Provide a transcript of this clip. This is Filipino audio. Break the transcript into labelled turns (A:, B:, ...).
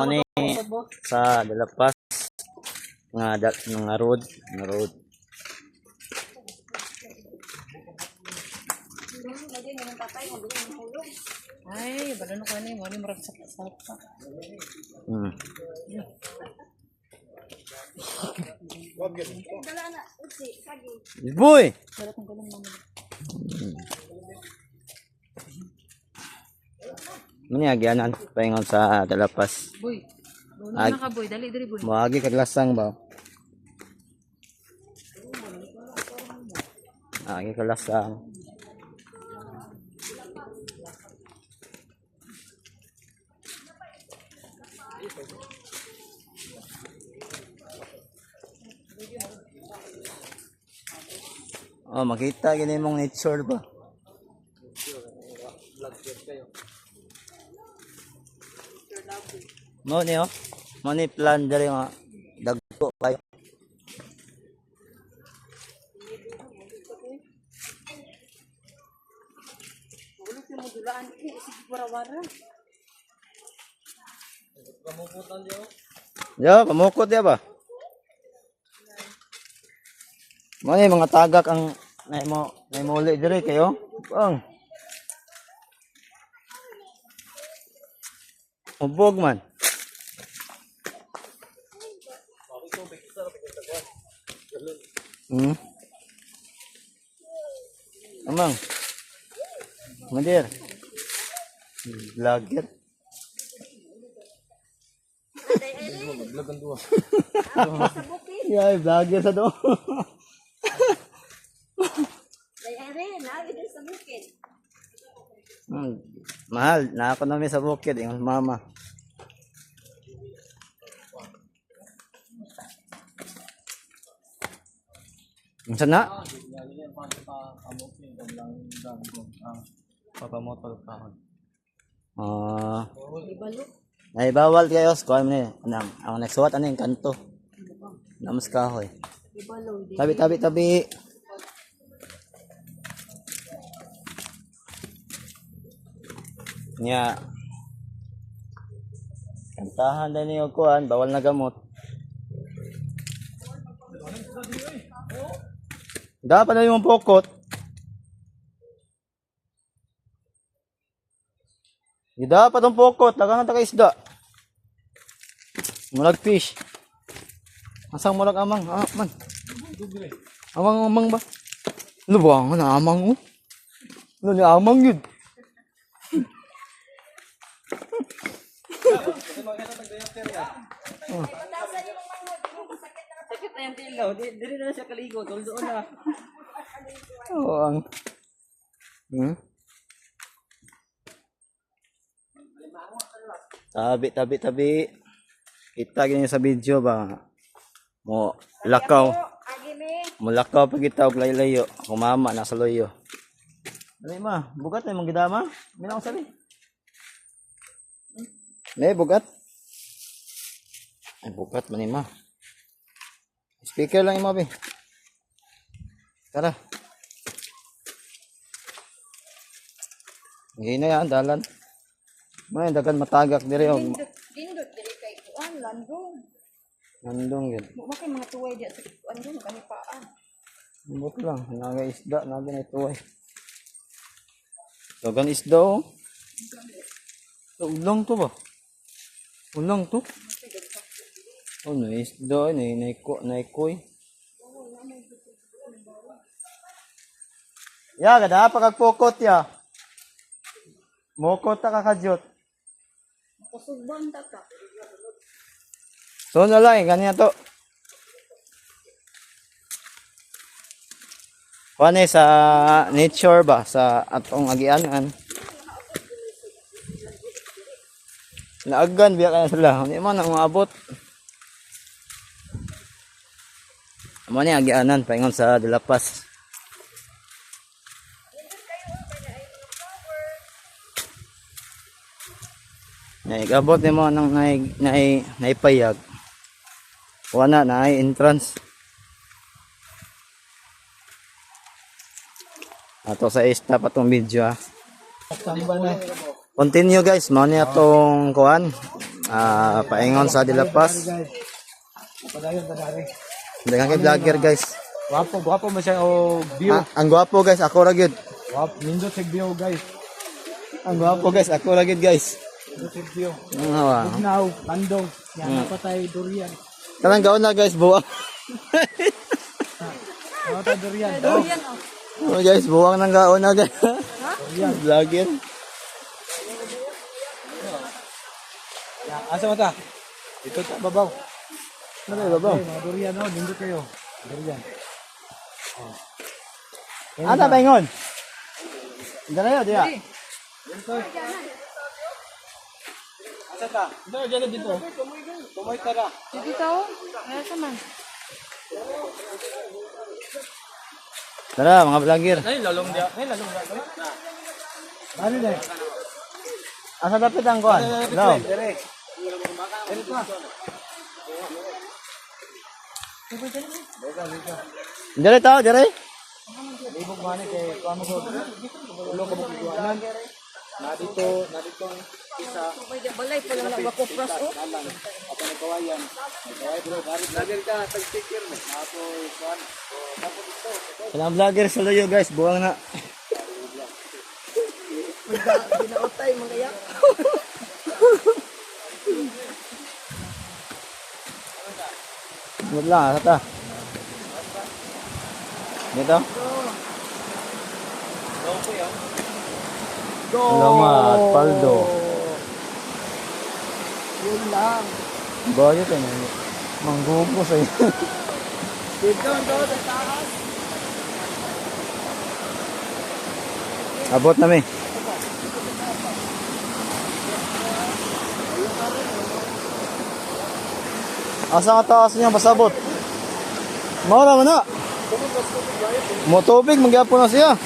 A: ni sa dalapas nga road,
B: Ay, balon ko ni, mo ni murag sa pa.
A: Boy. Mani agyanan paingon sa dalapas.
B: Boy. Ano na ka boy, dali diri boy.
A: Moagi kaglasang ba? Agi kaglasang. Oh, makita gini mong nature ba? Mo ni oh. Mo ni plan diri nga dagko kayo.
B: Ulo ti mo dulaan ki sige wara-wara.
A: Yo, pamukot dia ba? Mo ni mga tagak ang nay mo uli diri kayo. Bang. Ubog man. Amang. Madir. Vlogger. Vlog ang dua. Ya, vlogger sa do. Mahal, na ako namin sa bukid, yung mama. Saan na? Papamotol ka. Ay bawal kayo sa ni. Ang nagsuwat ano yung kanto. Namas kahoy. Tabi. Nya. Kantahan din niyo kuan, bawal na gamot. Dapat na yung pokot. Dapat ang pokot, lagang ta ka isda. Mulag fish. Asang mulag amang, man. Amang ba? Ano ba ang amang oh? Ano ni amang yun?
B: Sakit na yung tilaw, diri na siya kaligo, doon na.
A: Oo, ang Tabi. Kita ganyan sa video ba? Mo lakaw. Mo lakaw pag kita og laylayo. Kumama na sa loyo. Dali ma, bugat na mong gidama. Minaw sabi. Bugat. Ay bugat man ma. Speaker lang mo be. Tara. Ngayon na yan, dalan. May dagan matagak dire og
B: Dindot diri kay kuan landong.
A: Landong yun.
B: Mo kay mga tuway diya sa landong kanipaan.
A: Ambot lang, naga isda, naga na ito eh. Dagan isda oh. Ulang to ba? Ulang to? Oh, na isda, naikoy. Ya, gada pa kagpokot ya. Mokot ta kakadyot.
B: Kusugban ta ka.
A: So na lang, ganyan to. Kuan sa nature ba sa atong agianan. Naagan biya kana sila, hindi man ang maabot. Amo ni agianan paingon sa dalapas. Naigabot ni mo nang naipayag. Wala na ay entrance. Ato sa ista pa tong video ha. Continue guys, mao ni atong kuan. Paingon sa Dilapas.
C: Padayon ta dari.
A: Daghang kay vlogger guys.
C: Gwapo mo siya o view.
A: Ang gwapo guys, ako ra gyud.
C: Gwapo, nindot sig view guys.
A: Ang gwapo guys, ako ra gyud guys.
C: Nindot sig view.
A: Wow.
C: Now, landong. Yan patay durian.
A: Kanang gaon na guys, buwang.
C: Ano ta durian?
B: Durian, oh.
A: Oh guys, buwang nang gaon na guys. Vlogger.
C: Yan, asa mo ta? Dito ta babaw.
A: Ano ba ba?
C: Mga durian no, nindot kayo. Durian.
A: Ata paingon. Dala yo dia.
C: Asa ta? Dito dyan dito. Tumoy tara.
B: Dito tao. Kaya sa man.
A: Tara mga vlogger.
C: Ay lalong dia. Ay lalong dia. Ano na?
A: Asa dapat ang kuan? No.
C: Dire. Dire pa.
A: Dire tao, dire.
C: Libog man kay kamo ko. Ulo ko bukuanan. Na dito isa.
B: Balay pa lang ako pras, oh.
C: Apa ni kawayan. Kaway bro, garit lager ka tag sticker mo. Ato kuan. Tapos dito.
A: Kanang vlogger sa loyo guys, buwang na.
B: Binautay, magayak.
A: Mud lang, asa ta. Dito. Salamat, Paldo.
C: Yun lang.
A: Bayo tayo na. Manggubo sa'yo.
C: Dito sa taas.
A: Abot na mi. Asa ka taas niya pasabot? Maura mo na. Mo tubig, magyapon na siya.